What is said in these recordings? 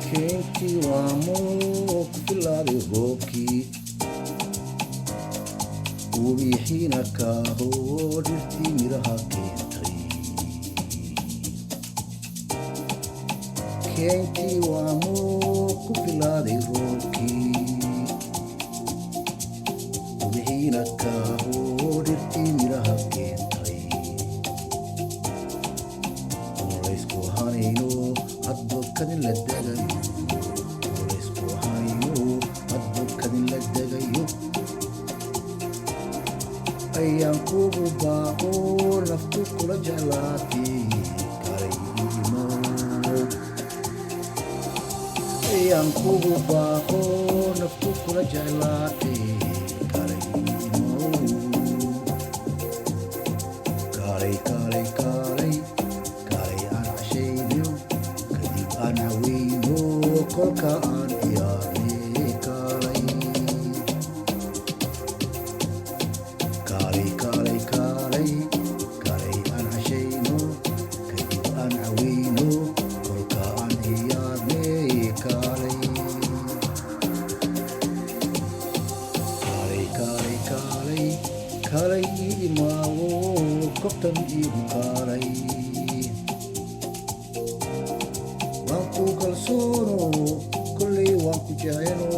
Kentiwaamo filade roobki ubixiina kaaho dhirtii miraha keentay Kentiwaamo ku filaaday roobkii ubixiina kaaho dhirtii miraha keentay oo laysku hanayno hadba kadin la degayo oo laysku hanayno hadba kadin la degayo ayaan kugu baaqo naftu kula jeclaatay kalay imow ayaan kugu baaqo naftu kula jeclaatay kalay imow kalay kalay kalay kalay aan cashayno kadib aan haweyno kolka aan ciyaarnay kalay kalay kalay kalay kalay aan cashayno kadib aan haweyno kolka aan ciyaarnay kalay kalay kalay kalay kalay imaawo koftan iigu kalay waan ku kalsoono kolley waan ku jeceno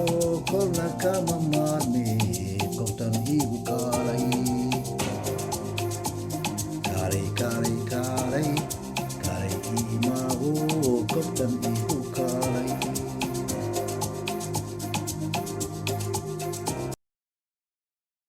kolna kama maarme